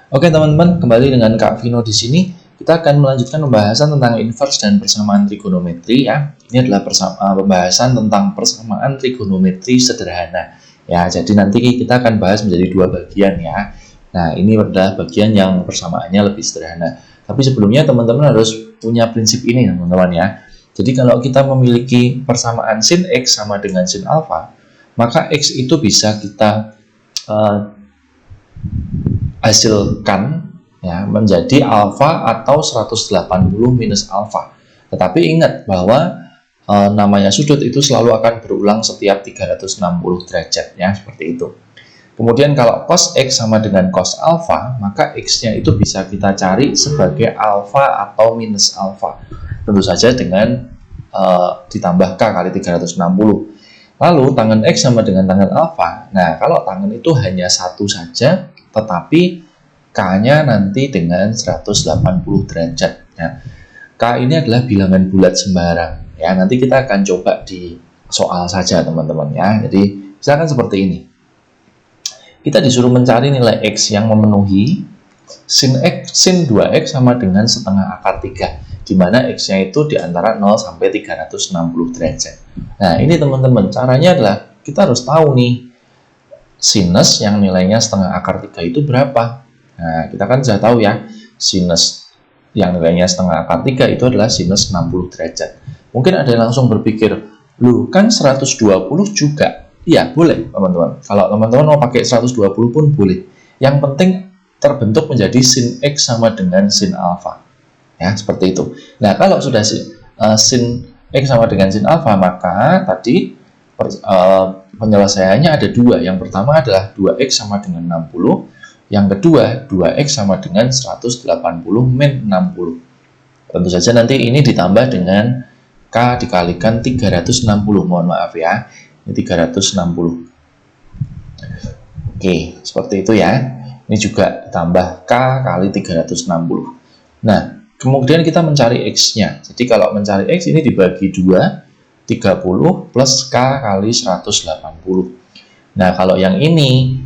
Oke teman-teman, kembali dengan Kak Vino di sini. Kita akan melanjutkan pembahasan tentang inverse dan persamaan trigonometri ya. Ini adalah pembahasan tentang persamaan trigonometri sederhana. Ya, jadi nanti kita akan bahas menjadi dua bagian ya. Nah, ini adalah bagian yang persamaannya lebih sederhana. Tapi sebelumnya teman-teman harus punya prinsip ini teman-teman ya. Jadi kalau kita memiliki persamaan sin X sama dengan sin alpha, maka X itu bisa kita hasilkan ya menjadi alfa atau 180 minus alfa. Tetapi ingat bahwa namanya sudut itu selalu akan berulang setiap 360 derajat ya, seperti itu. Kemudian kalau cos X sama dengan cos alfa, maka X-nya itu bisa kita cari sebagai alfa atau minus alfa. Tentu saja dengan ditambah K kali 360. Lalu tangan X sama dengan tangan alfa. Nah, kalau tangan itu hanya satu saja, tetapi K-nya nanti dengan 180 derajat. Nah, K ini adalah bilangan bulat sembarang. Ya, nanti kita akan coba di soal saja, teman-teman ya. Jadi, misalkan seperti ini. Kita disuruh mencari nilai X yang memenuhi sin 2X sama dengan setengah akar 3, di mana X-nya itu di antara 0 sampai 360 derajat. Nah, ini teman-teman, caranya adalah kita harus tahu nih, sinus yang nilainya setengah akar 3 itu berapa. Nah, kita kan sudah tahu ya, sinus yang nilainya setengah akar 3 itu adalah sinus 60 derajat. Mungkin ada yang langsung berpikir, loh kan 120 juga. Iya, boleh teman-teman. Kalau teman-teman mau pakai 120 pun boleh. Yang penting terbentuk menjadi sin X sama dengan sin alpha. Ya, seperti itu. Nah, kalau sudah sin X sama dengan sin alpha, maka tadi penyelesaiannya ada dua. Yang pertama adalah 2X sama dengan 60. Yang kedua, 2X sama dengan 180 min 60. Tentu saja nanti ini ditambah dengan K dikalikan 360. Mohon maaf ya. Ini 360. Oke, seperti itu ya. Ini juga ditambah K kali 360. Nah, kemudian kita mencari X-nya. Jadi kalau mencari X ini dibagi 2, 30 plus K kali 180. Nah, kalau yang ini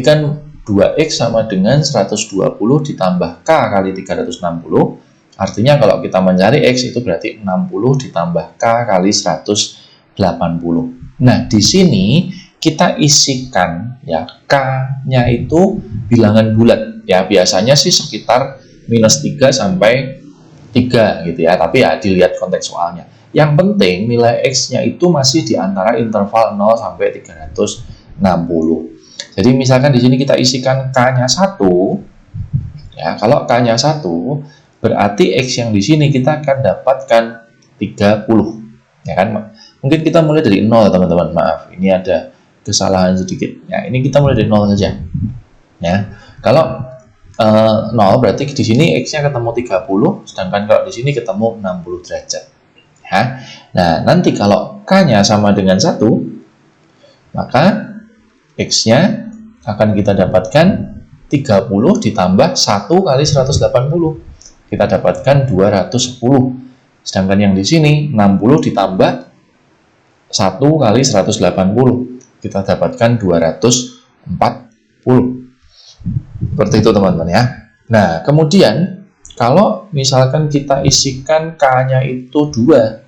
kan 2X sama dengan 120 ditambah K kali 360. Artinya kalau kita mencari X itu berarti 60 ditambah K kali 180. Nah, di sini kita isikan ya, K-nya itu bilangan bulat. Ya, biasanya sih sekitar minus 3 sampai 3 gitu ya. Tapi ya dilihat konteks soalnya. Yang penting nilai X-nya itu masih di antara interval 0 sampai 360. Jadi misalkan di sini kita isikan K-nya 1, ya, kalau K-nya 1, berarti X yang di sini kita akan dapatkan 30, ya kan? Mungkin kita mulai dari 0, teman-teman. Maaf, ini ada kesalahan sedikit. Ya, ini kita mulai dari 0 saja. Ya, kalau 0 berarti di sini X-nya ketemu 30, sedangkan kalau di sini ketemu 60 derajat. Ya. Nah, nanti kalau K-nya sama dengan 1, maka X-nya akan kita dapatkan 30 ditambah 1 kali 180. Kita dapatkan 210. Sedangkan yang di sini 60 ditambah 1 kali 180. Kita dapatkan 240. Seperti itu teman-teman ya. Nah, kemudian kalau misalkan kita isikan K-nya itu 2.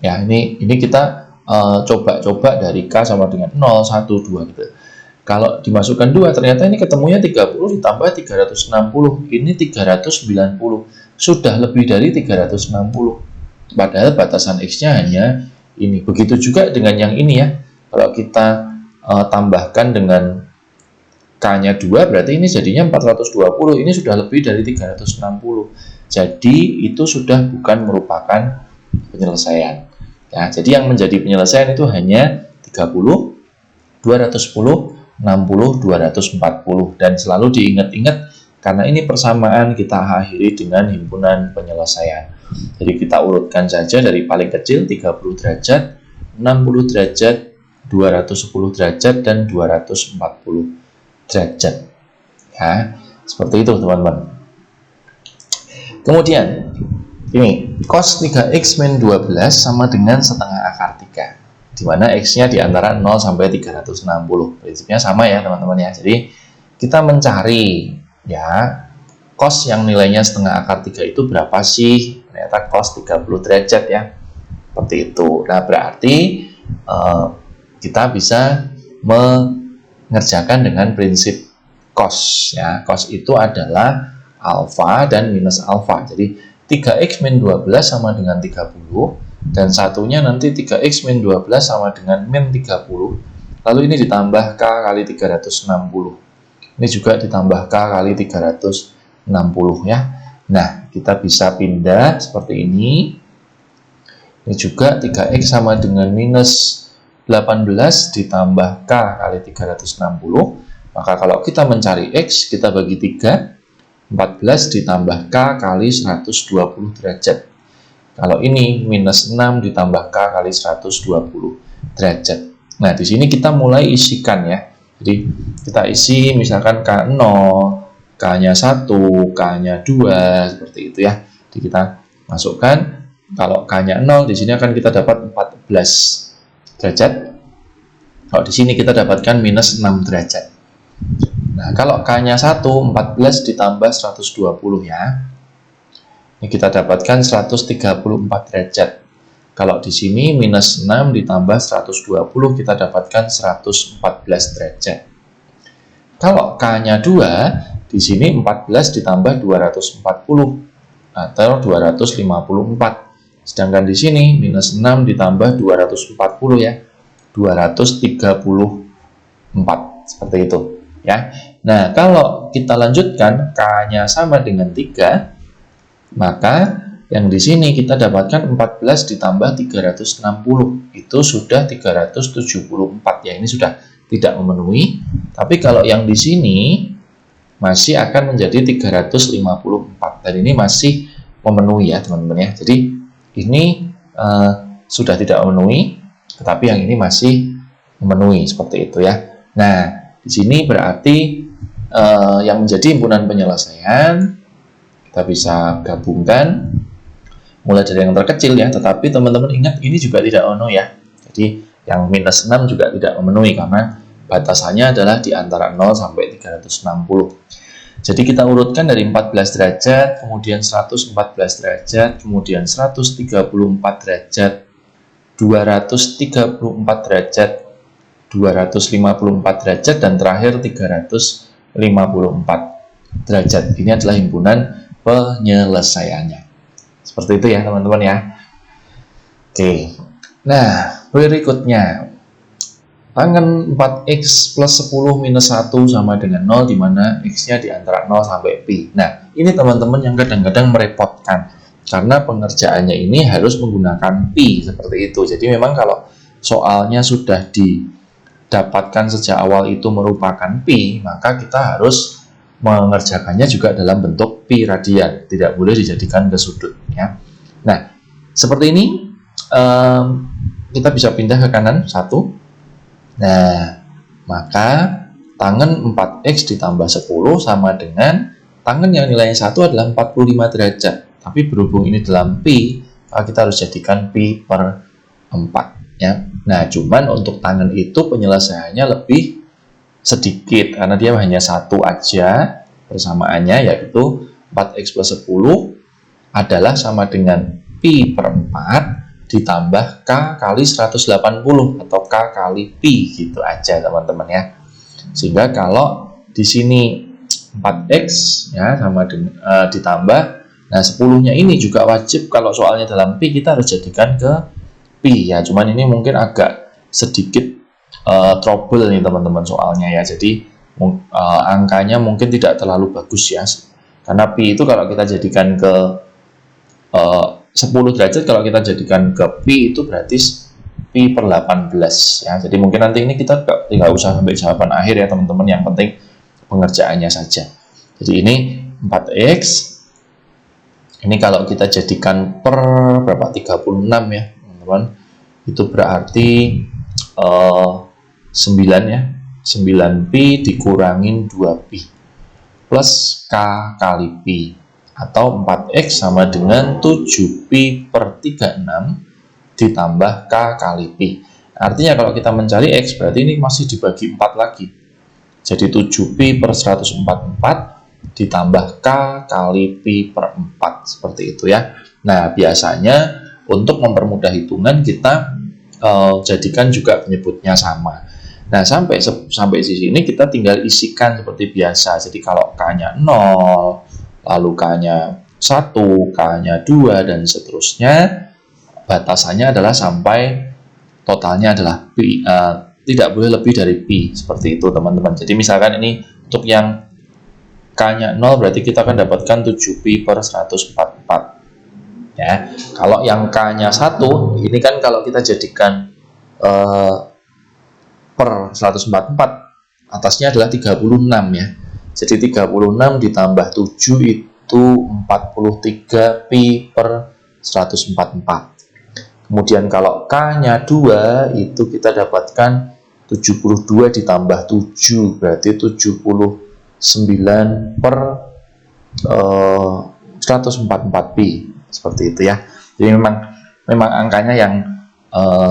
Ya, ini kita coba-coba dari K sama dengan 0, 1, 2 gitu. Kalau dimasukkan 2, ternyata ini ketemunya 30 ditambah 360. Ini 390. Sudah lebih dari 360. Padahal batasan X-nya hanya ini. Begitu juga dengan yang ini ya. Kalau kita tambahkan dengan K-nya 2, berarti ini jadinya 420. Ini sudah lebih dari 360. Jadi itu sudah bukan merupakan penyelesaian. Ya, jadi yang menjadi penyelesaian itu hanya 30, 210, 60, 240. Dan selalu diingat-ingat, karena ini persamaan kita akhiri dengan himpunan penyelesaian. Jadi kita urutkan saja dari paling kecil 30 derajat, 60 derajat, 210 derajat, dan 240 derajat. Ya, seperti itu teman-teman. Kemudian ini cos 3x min 12 sama dengan setengah akar 3, di mana x-nya di antara 0 sampai 360. Prinsipnya sama ya teman-teman ya. Jadi kita mencari ya cos yang nilainya setengah akar 3 itu berapa sih? Ternyata cos 30 derajat ya. Seperti itu. Nah, berarti kita bisa mengerjakan dengan prinsip cos ya. Cos itu adalah alfa dan minus alfa. Jadi 3x min 12 sama dengan 30 dan satunya nanti 3x min 12 sama dengan min 30. Lalu ini ditambah k kali 360. Ini juga ditambah k kali 360 ya. Nah, kita bisa pindah seperti ini. Ini juga 3x sama dengan minus 18 ditambah k kali 360. Maka kalau kita mencari x, kita bagi 3. 14 ditambah k kali 120 derajat. Kalau ini minus 6 ditambah k kali 120 derajat. Nah, di sini kita mulai isikan ya. Jadi kita isi misalkan K0, K-nya 1, K-nya 2, seperti itu ya. Jadi kita masukkan, kalau K-nya 0, di sini akan kita dapat 14 derajat. Kalau di sini kita dapatkan minus 6 derajat. Nah, kalau K-nya 1, 14 ditambah 120 ya. Ini kita dapatkan 134 derajat. Kalau di sini minus 6 ditambah 120 kita dapatkan 114 derajat. Kalau K-nya 2, di sini 14 ditambah 240 atau 254. Sedangkan di sini minus 6 ditambah 240 ya, 234. Seperti itu ya. Nah, kalau kita lanjutkan K-nya sama dengan 3, maka yang di sini kita dapatkan 14 ditambah 360, itu sudah 374 ya. Ini sudah tidak memenuhi. Tapi kalau yang di sini masih akan menjadi 354 dan ini masih memenuhi ya teman-teman ya. Jadi ini sudah tidak memenuhi, tetapi yang ini masih memenuhi seperti itu ya. Nah, di sini berarti yang menjadi himpunan penyelesaian kita bisa gabungkan mulai dari yang terkecil ya, tetapi teman-teman ingat ini juga tidak memenuhi ya. Jadi yang minus 6 juga tidak memenuhi karena batasannya adalah di antara 0 sampai 360. Jadi kita urutkan dari 14 derajat, kemudian 114 derajat, kemudian 134 derajat, 234 derajat, 254 derajat, dan terakhir 354 derajat. Ini adalah himpunan penyelesaiannya. Seperti itu ya teman-teman ya. Oke. Nah, berikutnya tangen 4x plus 10 minus 1 sama dengan 0, di mana x-nya di antara 0 sampai pi. Nah, ini teman-teman yang kadang-kadang merepotkan karena pengerjaannya ini harus menggunakan pi seperti itu. Jadi memang kalau soalnya sudah didapatkan sejak awal itu merupakan pi, maka kita harus mengerjakannya juga dalam bentuk pi radian, tidak boleh dijadikan ke sudut ya. Nah, seperti ini kita bisa pindah ke kanan 1. Nah, maka tangen 4x ditambah 10 sama dengan tangen yang nilainya 1 adalah 45 derajat. Tapi berhubung ini dalam pi, maka kita harus jadikan pi per 4 ya. Nah, cuman untuk tangen itu penyelesaiannya lebih sedikit karena dia hanya 1 aja persamaannya, yaitu 4x plus 10 adalah sama dengan pi per 4 ditambah k kali 180 atau k kali pi, gitu aja teman-teman ya. Sehingga kalau di sini 4x ya sama dengan ditambah, nah 10-nya ini juga wajib kalau soalnya dalam pi kita harus jadikan ke pi ya. Cuman ini mungkin agak sedikit trouble nih teman-teman soalnya ya. Jadi angkanya mungkin tidak terlalu bagus ya. Karena pi itu kalau kita jadikan ke 10 derajat, kalau kita jadikan ke pi itu berarti pi per 18 ya. Jadi mungkin nanti ini kita tidak usah sampai jawaban akhir ya teman-teman, yang penting pengerjaannya saja. Jadi ini 4x, ini kalau kita jadikan per berapa, 36 ya teman-teman, itu berarti 9 ya, 9 pi dikurangin 2 pi plus k kali pi, atau 4x sama dengan 7 pi per 36 ditambah k kali pi. Artinya kalau kita mencari x berarti ini masih dibagi 4 lagi. Jadi 7 pi per 144 ditambah K kali Pi per 4, seperti itu ya. Nah, biasanya untuk mempermudah hitungan kita jadikan juga penyebutnya sama. Nah, sampai di sini kita tinggal isikan seperti biasa. Jadi kalau K-nya 0, lalu K-nya 1, K-nya 2, dan seterusnya, batasannya adalah sampai totalnya adalah Pi, tidak boleh lebih dari Pi, seperti itu teman-teman. Jadi misalkan ini untuk yang K-nya 0 berarti kita akan dapatkan 7Pi per 144. Ya, kalau yang K-nya 1, ini kan kalau kita jadikan per 144, atasnya adalah 36 ya. Jadi 36 ditambah 7 itu 43 Pi per 144. Kemudian kalau K-nya 2 itu kita dapatkan 72 ditambah 7 berarti 79 per 144 Pi, seperti itu ya. Jadi memang angkanya yang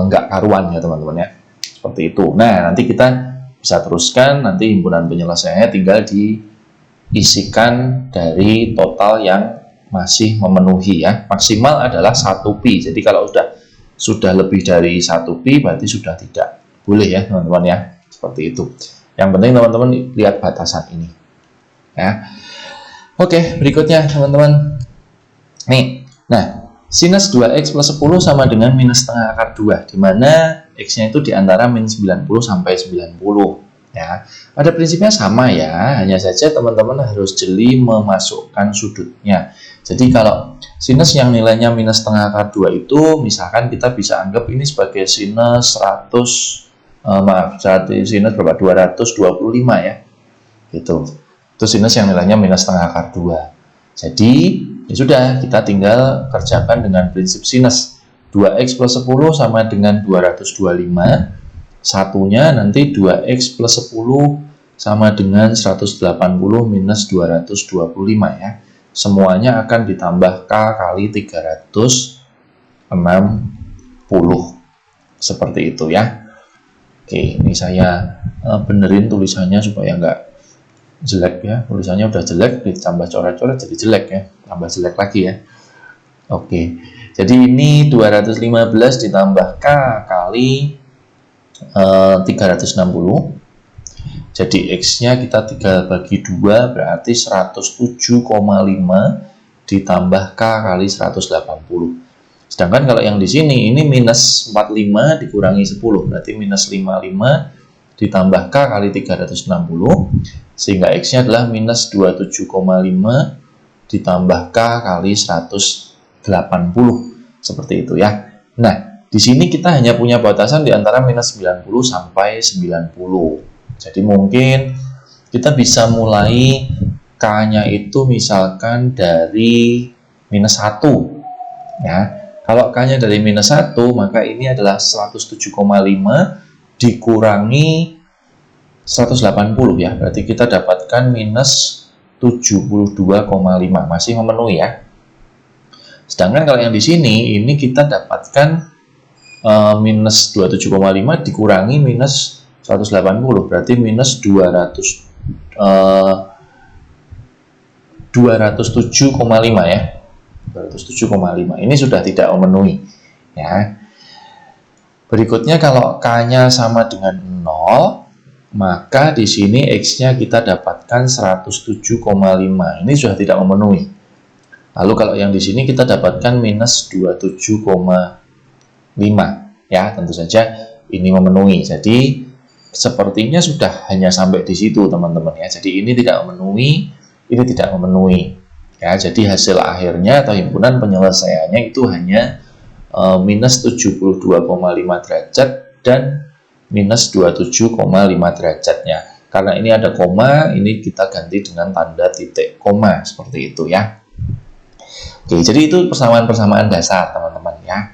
nggak karuan ya teman-teman ya, seperti itu. Nah, nanti kita bisa teruskan, nanti himpunan penyelesaiannya tinggal diisikan dari total yang masih memenuhi ya. Maksimal adalah 1 Pi. Jadi kalau sudah lebih dari 1 Pi berarti sudah tidak boleh ya teman-teman ya, seperti itu. Yang penting teman-teman lihat batasan ini ya. Oke, berikutnya teman-teman nih. Nah, sinus 2x plus 10 sama dengan minus setengah akar 2, di mana x-nya itu di antara min 90 sampai 90 ya. Pada prinsipnya sama ya, hanya saja teman-teman harus jeli memasukkan sudutnya. Jadi kalau sinus yang nilainya minus setengah akar 2 itu, misalkan kita bisa anggap ini sebagai sinus sinus berapa? 225 ya. Gitu. Itu sinus yang nilainya minus setengah akar 2. Jadi, ya sudah, kita tinggal kerjakan dengan prinsip sinus. 2x plus 10 sama dengan 225. Satunya nanti 2x plus 10 sama dengan 180 minus 225 ya. Semuanya akan ditambah K kali 360. Seperti itu ya. Oke, ini saya benerin tulisannya supaya nggak jelek ya. Tulisannya udah jelek, ditambah coret-coret jadi jelek ya. Tambah jelek lagi ya. Oke, jadi ini 215 ditambah K kali 360. Jadi X-nya kita tinggal bagi 2, berarti 107,5 ditambah K kali 180. Sedangkan kalau yang di sini, ini minus 45 dikurangi 10, berarti minus 55 ditambah K kali 360, sehingga X-nya adalah minus 27,5 ditambah K kali 180, seperti itu ya. Nah, di sini kita hanya punya batasan di antara minus 90 sampai 90. Jadi mungkin kita bisa mulai K-nya itu misalkan dari minus 1 ya. Kalau K-nya dari minus 1, maka ini adalah 107,5 dikurangi 180 ya. Berarti kita dapatkan minus 72,5, masih memenuhi ya. Sedangkan kalau yang di sini, ini kita dapatkan minus 27,5 dikurangi minus 180, berarti minus 207,5 ya. 207,5 ini sudah tidak memenuhi ya. Berikutnya kalau K-nya sama dengan 0, maka di sini X-nya kita dapatkan 107,5. Ini sudah tidak memenuhi. Lalu kalau yang di sini kita dapatkan minus 27,5 ya, tentu saja ini memenuhi. Jadi sepertinya sudah hanya sampai di situ teman-teman ya. Jadi ini tidak memenuhi, ini tidak memenuhi ya. Jadi hasil akhirnya atau himpunan penyelesaiannya itu hanya minus 72,5 derajat dan minus 27,5 derajatnya. Karena ini ada koma, ini kita ganti dengan tanda titik koma, seperti itu ya. Oke, jadi itu persamaan-persamaan dasar teman-teman ya.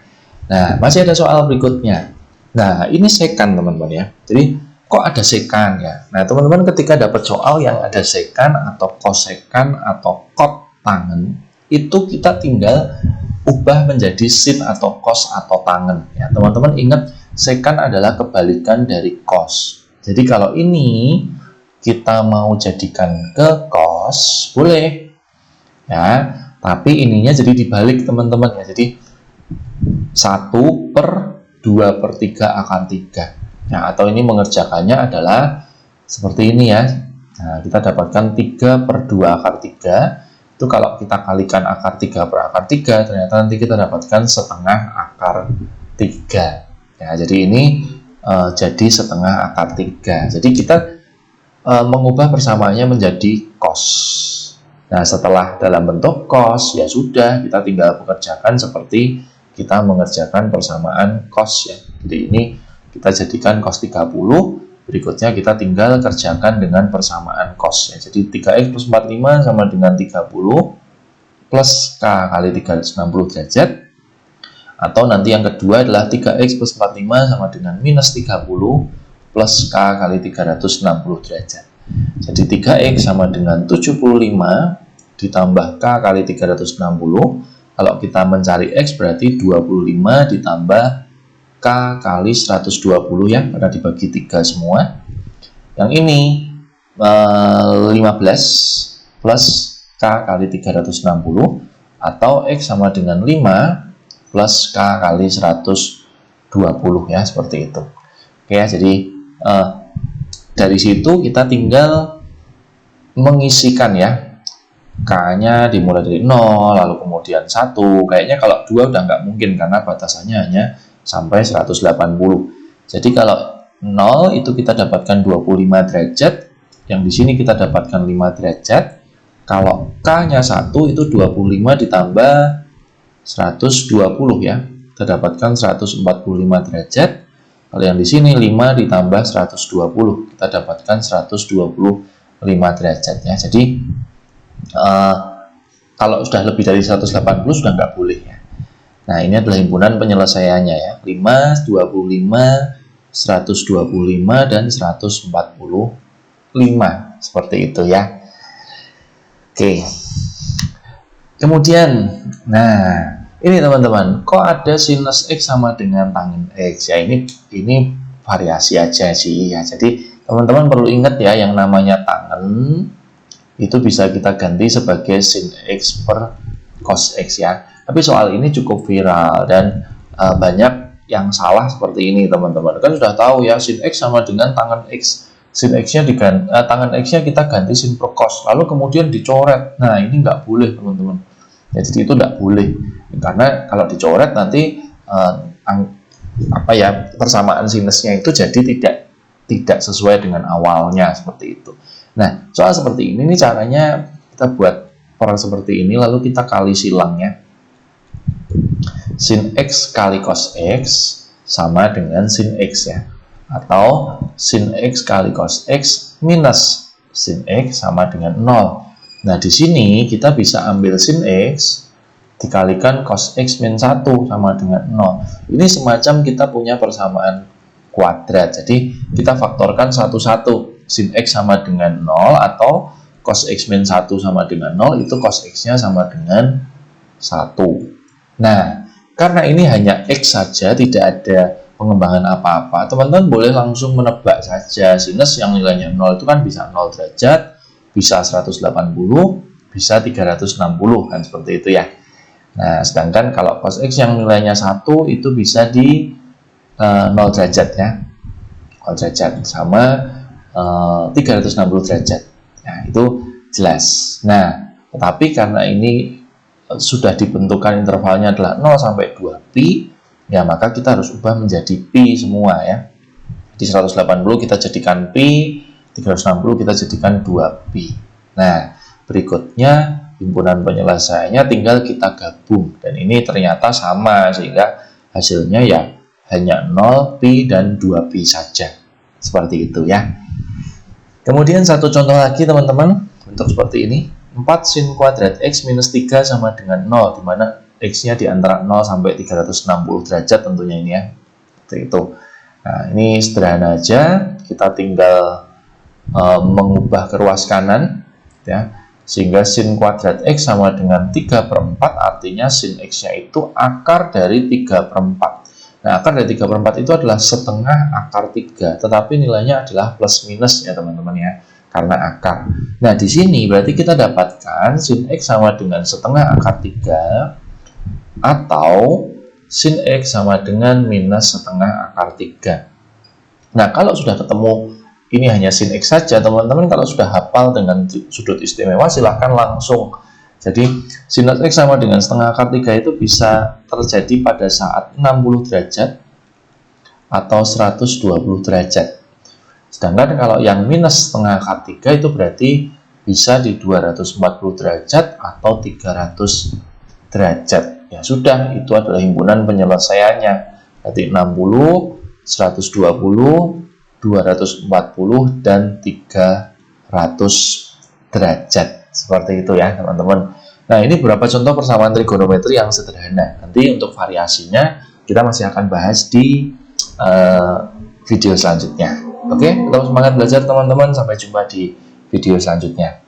Nah, masih ada soal berikutnya. Nah, ini sekan teman-teman ya. Jadi kok ada sekan ya? Nah, teman-teman ketika dapat soal yang ada sekan atau kosekan atau kot tangen, itu kita tinggal ubah menjadi sin atau kos atau tangen ya. Teman-teman ingat, sekan adalah kebalikan dari kos. Jadi kalau ini kita mau jadikan ke cos, boleh. Ya, tapi ininya jadi dibalik teman-teman ya. Jadi 1/2/3 akar 3. Nah, atau ini mengerjakannya adalah seperti ini ya. Nah, kita dapatkan 3/2 akar 3. Itu kalau kita kalikan akar 3 per akar 3, ternyata nanti kita dapatkan setengah akar 3. Ya, jadi ini jadi setengah akar 3. Jadi kita mengubah persamaannya menjadi cos. Nah, setelah dalam bentuk cos, ya sudah, kita tinggal mengerjakan seperti kita mengerjakan persamaan cos ya. Jadi ini kita jadikan cos 30, berikutnya kita tinggal kerjakan dengan persamaan cos ya. Jadi 3x plus 45 sama dengan 30 plus k kali 360 derajat. Atau nanti yang kedua adalah 3x plus 45 sama dengan minus 30 plus k kali 360 derajat. Jadi 3x sama dengan 75 ditambah k kali 360. Kalau kita mencari x berarti 25 ditambah k kali 120 ya, karena dibagi 3 semua. Yang ini 15 plus k kali 360 atau x sama dengan 5 plus k kali 120 ya, seperti itu. Oke ya, jadi dari situ kita tinggal mengisikan ya, k-nya dimulai dari 0, lalu kemudian 1. Kayaknya kalau 2 udah nggak mungkin karena batasannya hanya sampai 180. Jadi kalau 0 itu kita dapatkan 25 derajat, yang di sini kita dapatkan 5 derajat. Kalau k-nya 1 itu 25 ditambah 120 ya, kita dapatkan 145 derajat. Kalau yang di sini 5 ditambah 120, kita dapatkan 125 derajat ya. Jadi kalau sudah lebih dari 180 sudah nggak boleh ya. Nah, ini adalah himpunan penyelesaiannya ya. 5, 25, 125 dan 145. Seperti itu ya. Oke. Kemudian, nah, ini teman-teman, kok ada sinus X sama dengan tangen X ya? Ini variasi aja sih ya. Jadi teman-teman perlu ingat ya, yang namanya tangen itu bisa kita ganti sebagai sin X per cos X ya. Tapi soal ini cukup viral dan banyak yang salah seperti ini teman-teman. Kan sudah tahu ya, sin X sama dengan tangen X. Sin X-nya tangen X-nya kita ganti sin per cos, lalu kemudian dicoret. Nah, ini nggak boleh teman-teman. Ya, jadi itu nggak boleh. Karena kalau dicoret nanti persamaan sinusnya itu jadi tidak sesuai dengan awalnya, seperti itu. Nah, soal seperti ini caranya kita buat orang seperti ini, lalu kita kali silang ya. Sin X kali cos X sama dengan sin X ya. Atau sin X kali cos X minus sin X sama dengan 0. Nah, di sini kita bisa ambil sin X dikalikan cos X min 1 sama dengan 0. Ini semacam kita punya persamaan kuadrat. Jadi kita faktorkan satu-satu. Sin X sama dengan 0 atau cos X min 1 sama dengan 0, itu cos X-nya sama dengan 1. Nah, karena ini hanya X saja, tidak ada pengembangan apa-apa, teman-teman boleh langsung menebak saja. Sinus yang nilainya 0 itu kan bisa 0 derajat, bisa 180, bisa 360, kan seperti itu ya. Nah, sedangkan kalau cos X yang nilainya 1 itu bisa di 0 derajat ya. 0 derajat sama 360 derajat. Nah, itu jelas. Nah, tetapi karena ini sudah dibentukkan intervalnya adalah 0 sampai 2pi, ya maka kita harus ubah menjadi pi semua ya. Di 180 kita jadikan pi, 360 kita jadikan 2pi. Nah, berikutnya himpunan penyelesaiannya tinggal kita gabung, dan ini ternyata sama sehingga hasilnya ya hanya 0, pi dan 2pi saja. Seperti itu ya. Kemudian satu contoh lagi teman-teman, bentuk seperti ini. 4 sin kuadrat X minus 3 sama dengan 0, di mana X-nya di antara 0 sampai 360 derajat tentunya ini ya. Seperti itu. Nah, ini sederhana aja, kita tinggal mengubah ke ruas kanan ya, sehingga sin kuadrat X sama dengan 3/4, artinya sin X-nya itu akar dari 3/4. Nah, akar dari 3/4 itu adalah setengah akar 3, tetapi nilainya adalah plus minus ya teman-teman ya. karena akar. Nah, di sini berarti kita dapatkan sin X sama dengan setengah akar 3 atau sin X sama dengan minus setengah akar 3. Nah, kalau sudah ketemu ini hanya sin X saja, teman-teman kalau sudah hafal dengan sudut istimewa silahkan langsung. Jadi sin X sama dengan setengah akar 3 itu bisa terjadi pada saat 60 derajat atau 120 derajat. Sedangkan kalau yang minus setengah akar 3 itu berarti bisa di 240 derajat atau 300 derajat. Ya sudah, itu adalah himpunan penyelesaiannya. Berarti 60, 120, 240, dan 300 derajat. Seperti itu ya teman-teman. Nah, ini beberapa contoh persamaan trigonometri yang sederhana. Nanti untuk variasinya kita masih akan bahas di video selanjutnya. Oke, tetap semangat belajar teman-teman. Sampai jumpa di video selanjutnya.